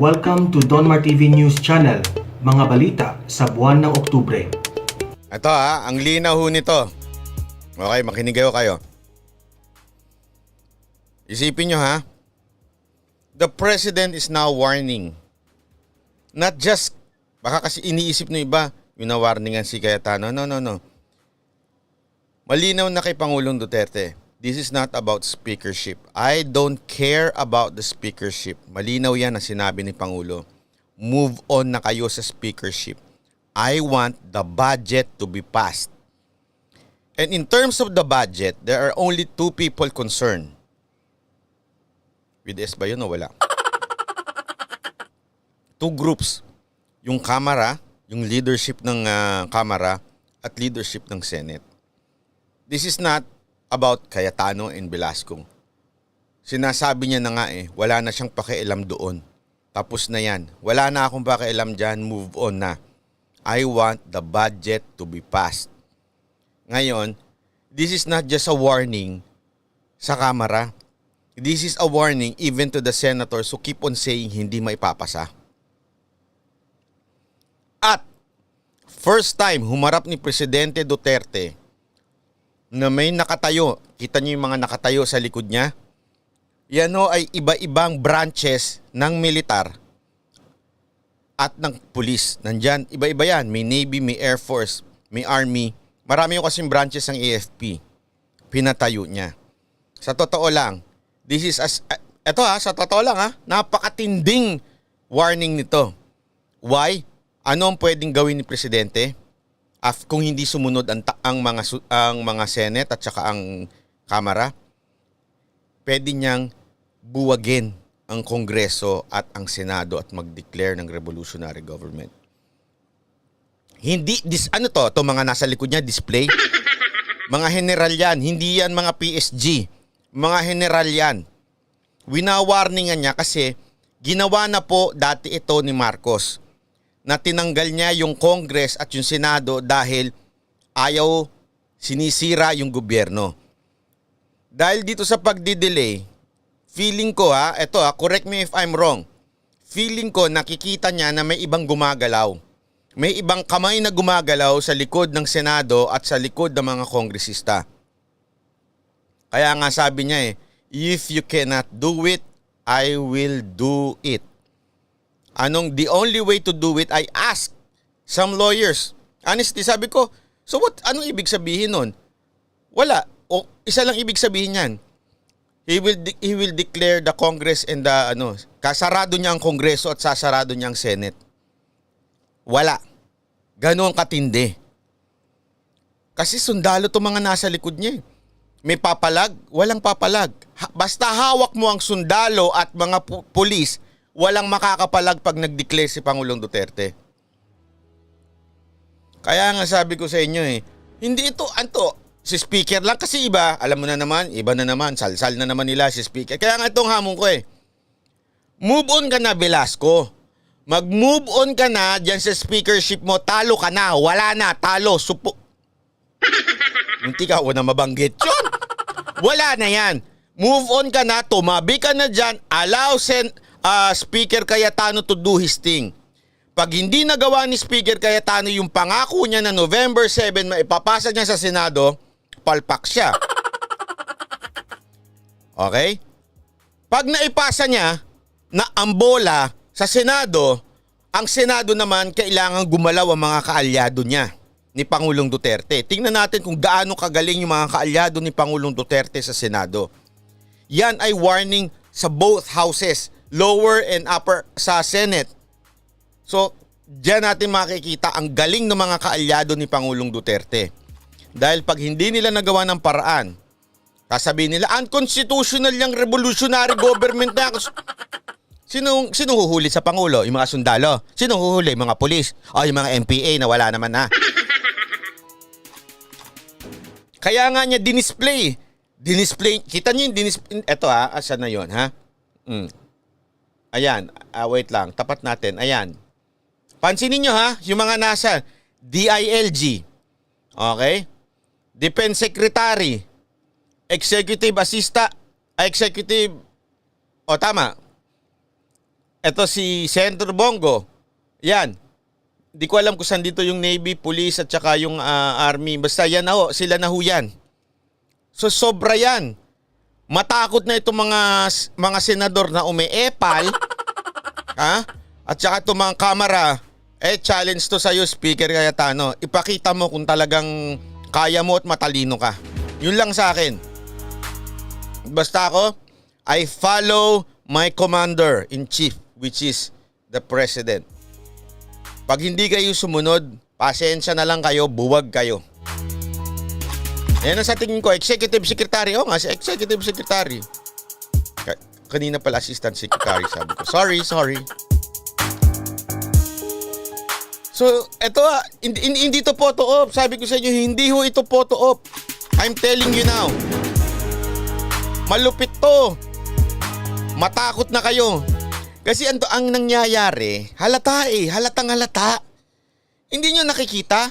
Welcome to Donmar TV News Channel, mga balita sa buwan ng Oktubre. Ito ang linaw ho nito. Okay, makinig kayo. Isipin nyo the president is now warning. Not just, baka kasi iniisip ng iba, yung na-warningan si Cayetano. No. Malinaw na kay Pangulong Duterte. This is not about speakership. I don't care about the speakership. Malinaw yan ang sinabi ni Pangulo. Move on na kayo sa speakership. I want the budget to be passed. And in terms of the budget, there are only two people concerned. With S ba yun o wala? Two groups. Yung Kamara, yung leadership ng Kamara at leadership ng Senate. This is not about Cayetano and Velasco. Sinasabi niya na nga wala na siyang pakialam doon. Tapos na yan. Wala na akong pakialam dyan, move on na. I want the budget to be passed. Ngayon, this is not just a warning sa Kamara. This is a warning even to the senators who keep on saying hindi maipapasa. At first time humarap ni Presidente Duterte na may nakatayo. Kita niyo yung mga nakatayo sa likod niya? Yan ay iba-ibang branches ng militar at ng pulis. Nandyan, iba-iba yan. May Navy, may Air Force, may Army. Marami yung kasing branches ng AFP. Pinatayo niya. Sa totoo lang, this is sa totoo lang napakatinding warning nito. Why? Ano ang pwedeng gawin ni Presidente kung hindi sumunod ang mga Senate at saka ang Kamara? Pwede niyang buwagin ang Kongreso at ang Senado at mag-declare ng revolutionary government. Hindi to mga nasa likod niya display. Mga general yan, hindi yan mga PSG. Mga general yan. Winawarningan niya kasi ginawa na po dati ito ni Marcos na tinanggal niya yung Congress at yung Senado dahil ayaw sinisira yung gobyerno. Dahil dito sa pagdidelay, feeling ko correct me if I'm wrong, feeling ko nakikita niya na may ibang gumagalaw. May ibang kamay na gumagalaw sa likod ng Senado at sa likod ng mga kongresista. Kaya nga sabi niya if you cannot do it, I will do it. The only way to do it, I ask some lawyers. Honestly, sabi ko, so what? Anong ibig sabihin nun? Wala. O isa lang ibig sabihin niyan. He will declare the Congress and kasarado niya ang Kongreso at sasarado niya ang Senate. Wala. Ganon katindi. Kasi sundalo to mga nasa likod niya. May papalag, walang papalag. Basta hawak mo ang sundalo at mga pulis, walang makakapalag pag nag-declare si Pangulong Duterte. Kaya nga sabi ko sa inyo hindi ito, si speaker lang kasi iba, alam mo na naman, iba na naman, salsal na naman nila si speaker. Kaya nga itong hamon ko move on ka na, Velasco. Mag-move on ka na dyan sa speakership mo, talo ka na, wala na, talo, Hindi ka na mabanggit yun. Wala na yan. Move on ka na, tumabi ka na dyan, allow Speaker Cayetano to do his thing. Pag hindi nagawa ni Speaker Cayetano yung pangako niya na November 7 maipapasa niya sa Senado, palpak siya. Okay? Pag naipasa niya na ang bola sa Senado, ang Senado naman kailangan gumalaw ang mga kaalyado niya ni Pangulong Duterte. Tingnan natin kung gaano kagaling yung mga kaalyado ni Pangulong Duterte sa Senado. Yan ay warning sa both houses, lower and upper sa Senate. So, diyan natin makikita ang galing ng mga kaalyado ni Pangulong Duterte. Dahil pag hindi nila nagawa ng paraan, sasabihin nila, unconstitutional yung revolutionary government na. Sino huhuli sa Pangulo? Yung mga sundalo. Sino huhuli? Mga pulis. O yung mga MPA na wala naman na. Kaya nga niya dinisplay. Kita niyo yung dinisplay. Ito asan na yun Ayan, wait lang, tapat natin. Ayan. Pansinin nyo yung mga nasa DILG. Okay? Defense Secretary, Executive Assistant, Executive, tama. Eto si Senator Bongo. Yan. Di ko alam kung saan dito yung Navy, Police at saka yung Army. Basta yan na ho, sila na ho yan. So sobra yan. Matakot na itong mga senador na umeepal. Ha? At saka itong mga kamera. Challenge to sa'yo, Speaker Cayetano. Ipakita mo kung talagang kaya mo at matalino ka. Yun lang sa akin. Basta ako, I follow my commander-in-chief, which is the President. Pag hindi kayo sumunod, pasensya na lang kayo, buwag kayo. Yan ang sa tingin ko, Executive Secretary. O nga, si Executive Secretary. Kanina pala Assistant Secretary, sabi ko. Sorry. So, eto hindi to photo op. Sabi ko sa inyo, hindi ho ito photo op. I'm telling you now. Malupit to. Matakot na kayo. Kasi ang nangyayari, halatang halata. Hindi nyo nakikita?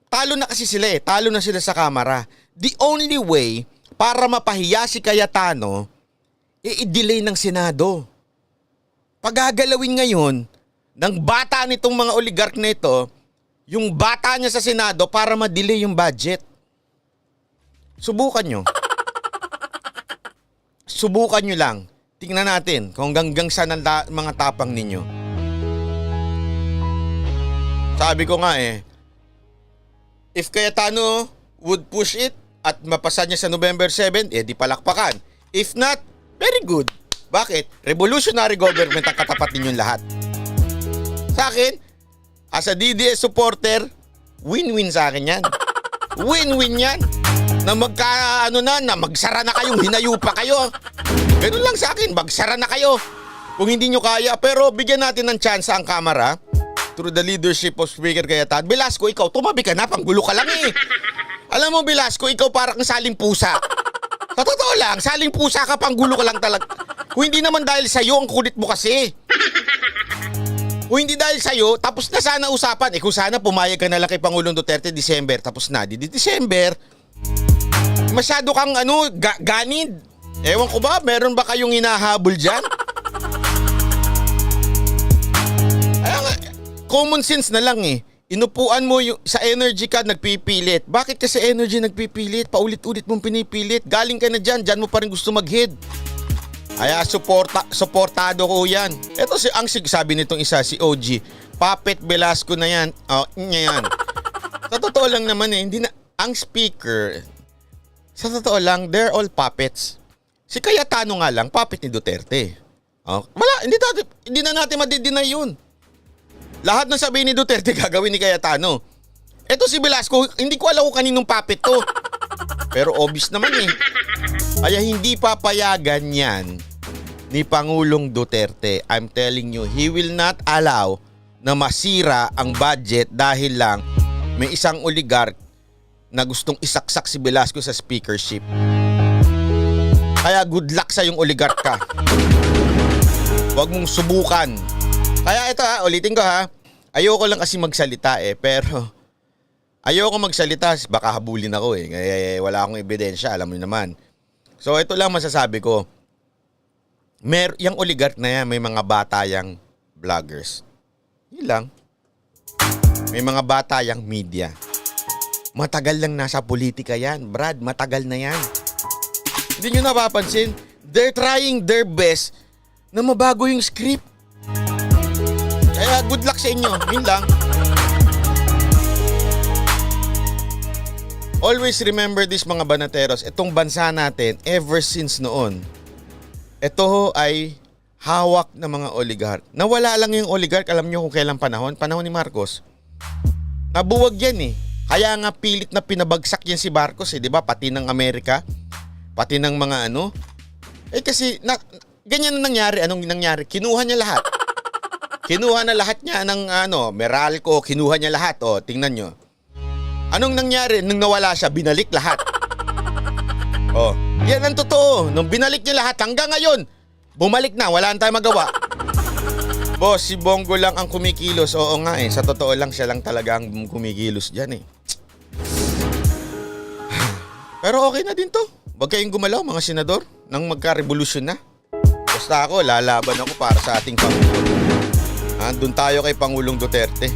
Talo na kasi sila talo na sila sa kamera. The only way para mapahiya si Cayetano, i-delay ng Senado. Pagagalawin ngayon, ng bata nitong mga oligarch na ito, yung bata niya sa Senado para ma-delay yung budget. Subukan nyo. Subukan nyo lang. Tingnan natin kung hanggang saan ang mga tapang ninyo. Sabi ko nga if Cayetano would push it at mapasa niya sa November 7, di palakpakan. If not, very good. Bakit? Revolutionary government ang katapat ninyong lahat. Sa akin, as a DDS supporter, win-win sa akin yan. Win-win yan. Na magsara na kayong hinayupa kayo. Ganun lang sa akin, magsara na kayo. Kung hindi nyo kaya, pero bigyan natin ng chance ang kamera through the leadership of Speaker Cayetano. Velasco, ikaw, tumabi ka na, panggulo ka lang Alam mo, Velasco, ikaw parang saling pusa. Sa totoo lang, saling pusa ka, panggulo ka lang talaga. Kung hindi naman dahil sa'yo, ang kulit mo kasi. Kung hindi dahil sa'yo, tapos na sana usapan. Kung sana pumayag ka na lang kay Pangulong Duterte, December, tapos na. Di December, masyado kang ganid. Ewan ko ba, meron ba kayong hinahabol dyan? Common sense na lang Inupuan mo sa energy ka, nagpipilit. Bakit kasi energy nagpipilit? Paulit-ulit mong pinipilit. Galing ka na dyan mo pa rin gusto mag-head. Kaya suportado ko yan. Ito ang sabi nitong isa, si OG. Puppet Velasco na yan. Yan. Sa totoo lang naman hindi na, ang speaker, sa totoo lang, they're all puppets. Si Cayetano nga lang, puppet ni Duterte. Wala, hindi na natin madidinay yun. Lahat ng sabihin ni Duterte gagawin ni Cayetano. Ito si Velasco, hindi ko alam kung kaninong puppet to. Pero obvious naman Kaya hindi papayagan yan ni Pangulong Duterte. I'm telling you, he will not allow na masira ang budget dahil lang may isang oligarch na gustong isaksak si Velasco sa speakership. Kaya good luck sa yung oligarch ka. Huwag mong subukan. Kaya ito ulitin ko ayoko lang kasi magsalita pero ayoko magsalita, baka habulin ako Kaya wala akong ebidensya, alam mo naman. So ito lang masasabi ko. Yung oligarch na yan, may mga bata yang vloggers. Yun lang. May mga bata yang media. Matagal lang nasa politika yan, Brad. Matagal na yan. Hindi nyo napapansin? They're trying their best na mabago yung script. Kaya good luck sa inyo. Yun lang. Always remember this, mga banateros. Itong bansa natin, ever since noon, ito ay hawak ng mga oligarch. Nawala lang yung oligarch, alam nyo kung kailang panahon? Panahon ni Marcos. Nabuwag yan Kaya nga pilit na pinabagsak yan si Marcos di ba? Pati ng Amerika, pati ng mga kasi ganyan na nangyari. Anong nangyari? Kinuha niya lahat. Kinuha na lahat niya ng Meralco, kinuha niya lahat. Tingnan nyo. Anong nangyari? Nung nawala siya, binalik lahat. Yan ang totoo. Nung binalik niya lahat, hanggang ngayon, bumalik na, wala tayong magawa. Boss, si Bongo lang ang kumikilos. Oo nga Sa totoo lang, siya lang talaga ang kumikilos dyan Pero okay na din to. Huwag kayong gumalaw, mga senador, nang magka-revolusyon na. Basta ako, lalaban ako para sa ating Pangulo. Doon tayo kay Pangulong Duterte.